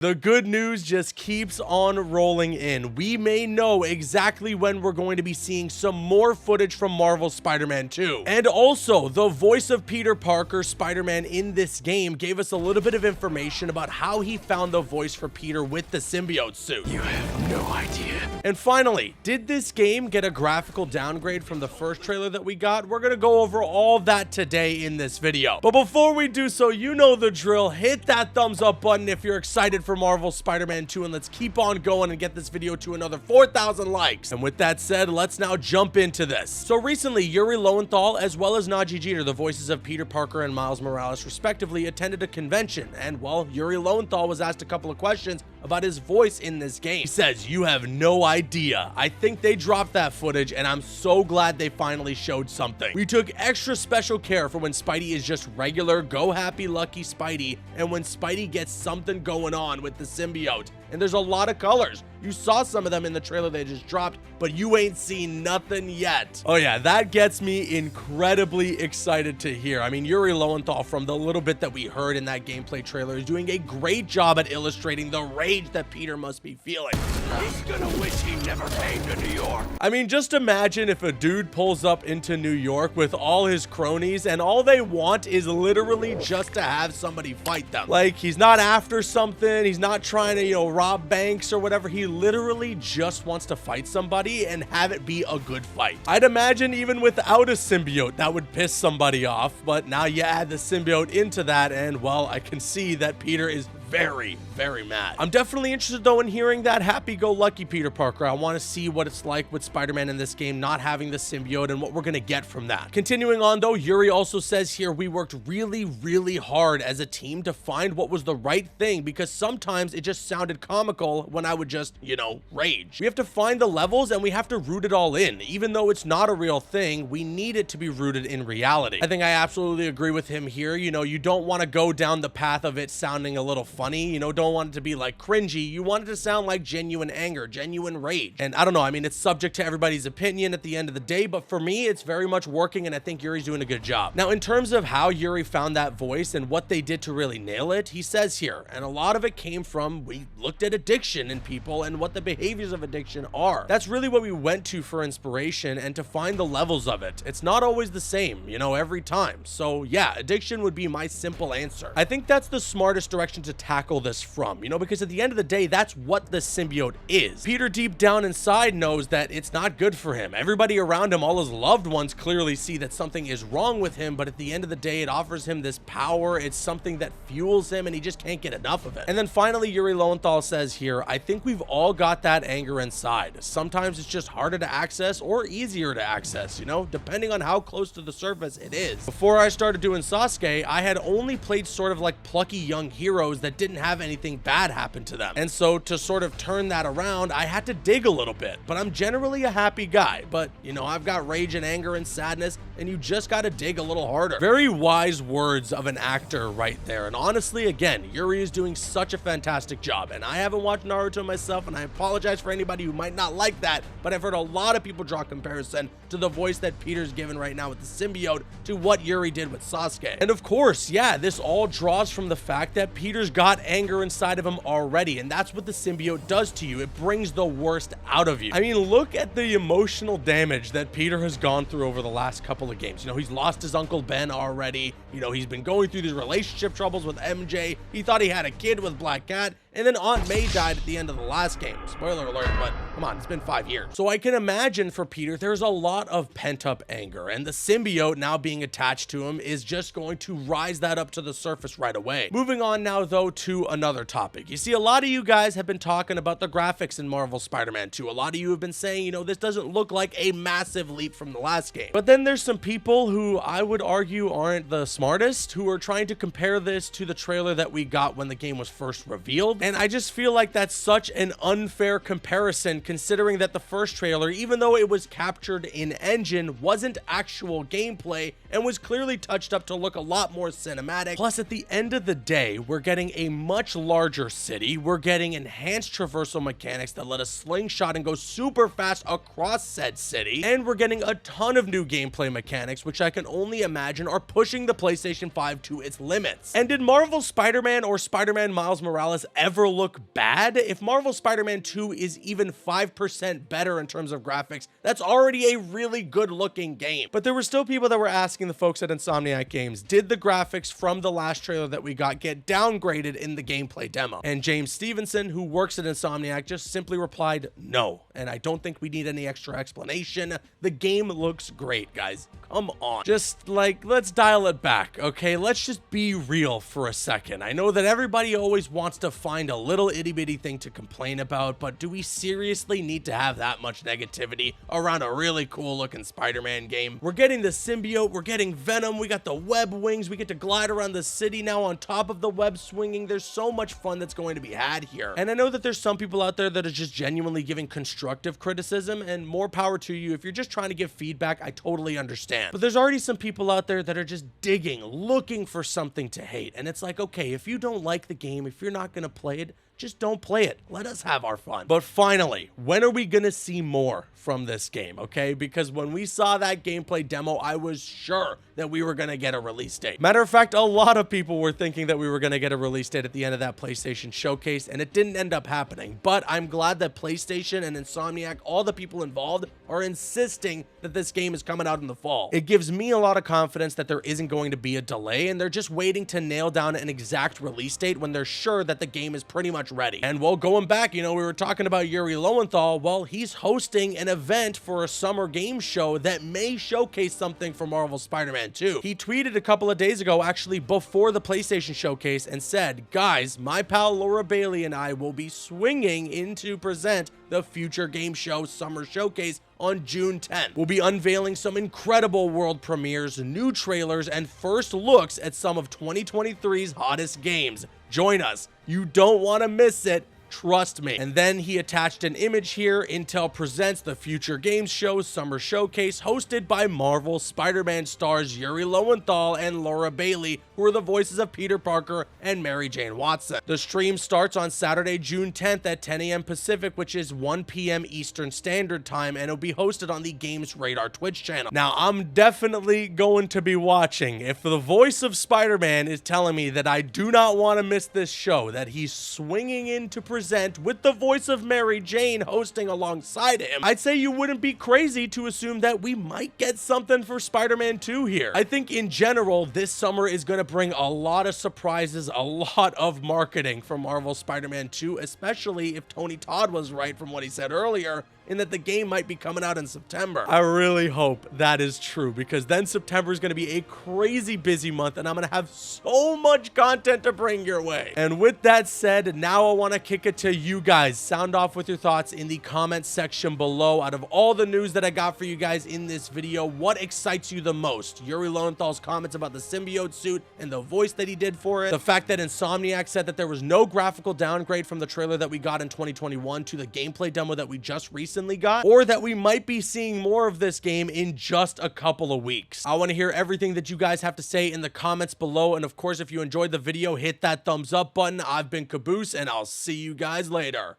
The good news just keeps on rolling in. We may know exactly when we're going to be seeing some more footage from Marvel's Spider-Man 2. And also, the voice of Peter Parker, Spider-Man in this game, gave us a little bit of information about how he found the voice for Peter with the symbiote suit. You have no idea. And finally, did this game get a graphical downgrade from the first trailer that we got? We're gonna go over all that today in this video. But before we do so, you know the drill. Hit that thumbs up button if you're excited for Marvel's Spider-Man 2, and let's keep on going and get this video to another 4,000 likes. And with that said, let's now jump into this. So recently, Yuri Lowenthal, as well as Najee Jeter, the voices of Peter Parker and Miles Morales respectively, attended a convention. And well, Yuri Lowenthal was asked a couple of questions about his voice in this game. He says, "You have no idea. I think they dropped that footage, and I'm so glad they finally showed something. We took extra special care for when Spidey is just regular, go happy, lucky Spidey, and when Spidey gets something going on with the symbiote. And there's a lot of colors. You saw some of them in the trailer they just dropped, but you ain't seen nothing yet." Oh yeah, that gets me incredibly excited to hear. I mean, Yuri Lowenthal, from the little bit that we heard in that gameplay trailer, is doing a great job at illustrating the rage that Peter must be feeling. He's gonna wish he never came to New York. I mean, just imagine if a dude pulls up into New York with all his cronies and all they want is literally just to have somebody fight them. Like, he's not after something, he's not trying to, rob banks or whatever. He literally just wants to fight somebody and have it be a good fight. I'd imagine even without a symbiote, that would piss somebody off, but now you add the symbiote into that, and well, I can see that Peter is very, very mad. I'm definitely interested though in hearing that happy-go-lucky Peter Parker. I want to see what it's like with Spider-Man in this game not having the symbiote and what we're gonna get from that. Continuing on though, Yuri also says here, "We worked really, really hard as a team to find what was the right thing, because sometimes it just sounded comical when I would just, rage. We have to find the levels and we have to root it all in. Even though it's not a real thing, we need it to be rooted in reality." I think I absolutely agree with him here. You don't want to go down the path of it sounding a little funny, don't want it to be like cringy. You want it to sound like genuine anger, genuine rage. And I don't know, I mean, it's subject to everybody's opinion at the end of the day, but for me, it's very much working, and I think Yuri's doing a good job. Now, in terms of how Yuri found that voice and what they did to really nail it, he says here, and a lot of it came from, we looked at addiction in people and what the behaviors of addiction are. That's really what we went to for inspiration and to find the levels of it. It's not always the same, every time. So yeah, addiction would be my simple answer. I think that's the smartest direction to tackle this from, because at the end of the day, that's what the symbiote is. Peter deep down inside knows that it's not good for him. Everybody around him, all his loved ones, clearly see that something is wrong with him, but at the end of the day, it offers him this power. It's something that fuels him, and he just can't get enough of it. And then finally, Yuri Lowenthal says here, "I think we've all got that anger inside. Sometimes it's just harder to access or easier to access, depending on how close to the surface it is. Before I started doing Sasuke, I had only played sort of like plucky young heroes that didn't have anything bad happen to them. And so to sort of turn that around, I had to dig a little bit. But I'm generally a happy guy. But, I've got rage and anger and sadness, and you just got to dig a little harder." Very wise words of an actor right there. And honestly, again, Yuri is doing such a fantastic job. And I haven't watched Naruto myself, and I apologize for anybody who might not like that, but I've heard a lot of people draw comparison to the voice that Peter's given right now with the symbiote to what Yuri did with Sasuke. And of course, yeah, this all draws from the fact that Peter's got anger inside of him already, and that's what the symbiote does to you. It brings the worst out of you. I mean, look at the emotional damage that Peter has gone through over the last couple of games. He's lost his Uncle Ben already. He's been going through these relationship troubles with MJ. He thought he had a kid with Black Cat, and then Aunt May died at the end of the last game. Spoiler alert, but come on, it's been 5 years. So I can imagine for Peter, there's a lot of pent-up anger, and the symbiote now being attached to him is just going to rise that up to the surface right away. Moving on now, though, to another topic. You see, a lot of you guys have been talking about the graphics in Marvel Spider-Man 2. A lot of you have been saying, this doesn't look like a massive leap from the last game. But then there's some people who I would argue aren't the smartest, who are trying to compare this to the trailer that we got when the game was first revealed. And I just feel like that's such an unfair comparison, considering that the first trailer, even though it was captured in engine, wasn't actual gameplay and was clearly touched up to look a lot more cinematic. Plus, at the end of the day, we're getting a much larger city, we're getting enhanced traversal mechanics that let us slingshot and go super fast across said city, and we're getting a ton of new gameplay mechanics, which I can only imagine are pushing the PlayStation 5 to its limits. And did Marvel's Spider-Man or Spider-Man Miles Morales ever look bad? If Marvel's Spider-Man 2 is even 5% better in terms of graphics, that's already a really good looking game. But there were still people that were asking the folks at Insomniac Games, did the graphics from the last trailer that we got get downgraded in the gameplay demo? And James Stevenson, who works at Insomniac, just simply replied, no. And I don't think we need any extra explanation. The game looks great, guys. Come on. Just like, let's dial it back, okay? Let's just be real for a second. I know that everybody always wants to find a little itty bitty thing to complain about, but do we seriously need to have that much negativity around a really cool looking Spider-Man game? We're getting the symbiote, we're getting Venom, we got the web wings, we get to glide around the city now on top of the web swinging. There's so much fun that's going to be had here. And I know that there's some people out there that are just genuinely giving constructive criticism, and more power to you. If you're just trying to give feedback, I totally understand. But there's already some people out there that are just digging, looking for something to hate. And it's like, okay, if you don't like the game, if you're not going to play it, just don't play it. Let us have our fun. But finally, when are we gonna see more from this game, okay? Because when we saw that gameplay demo, I was sure that we were gonna get a release date. Matter of fact, a lot of people were thinking that we were gonna get a release date at the end of that PlayStation showcase, and it didn't end up happening. But I'm glad that PlayStation and Insomniac, all the people involved, are insisting that this game is coming out in the fall. It gives me a lot of confidence that there isn't going to be a delay, and they're just waiting to nail down an exact release date when they're sure that the game is pretty much ready. And well, going back, you know, we were talking about Yuri Lowenthal. Well, he's hosting an event for a summer game show that may showcase something for Marvel's Spider-Man 2. He tweeted a couple of days ago, actually before the PlayStation showcase, and said, guys, my pal Laura Bailey and I will be swinging in to present the future game show summer showcase on June 10th. We'll be unveiling some incredible world premieres, new trailers, and first looks at some of 2023's hottest games. Join us. You don't want to miss it. Trust me. And then he attached an image here. Intel presents the Future Games Show Summer Showcase hosted by Marvel Spider-Man stars Yuri Lowenthal and Laura Bailey, who are the voices of Peter Parker and Mary Jane Watson. The stream starts on Saturday, June 10th at 10 a.m. Pacific, which is 1 p.m. Eastern Standard Time, and it'll be hosted on the Games Radar Twitch channel. Now, I'm definitely going to be watching. If the voice of Spider-Man is telling me that I do not want to miss this show, that he's swinging in to present with the voice of Mary Jane hosting alongside him, I'd say you wouldn't be crazy to assume that we might get something for Spider-Man 2 here. I think in general, this summer is going to bring a lot of surprises, a lot of marketing for Marvel Spider-Man 2, especially if Tony Todd was right from what he said earlier, in that the game might be coming out in September. I really hope that is true, because then September is going to be a crazy busy month, and I'm going to have so much content to bring your way. And with that said, now I want to kick it to you guys. Sound off with your thoughts in the comment section below. Out of all the news that I got for you guys in this video, what excites you the most? Yuri Lowenthal's comments about the symbiote suit and the voice that he did for it, the fact that Insomniac said that there was no graphical downgrade from the trailer that we got in 2021 to the gameplay demo that we just recently got, or that we might be seeing more of this game in just a couple of weeks. I want to hear everything that you guys have to say in the comments below, and of course, if you enjoyed the video, hit that thumbs up button. I've been Caboose, and I'll see you guys later.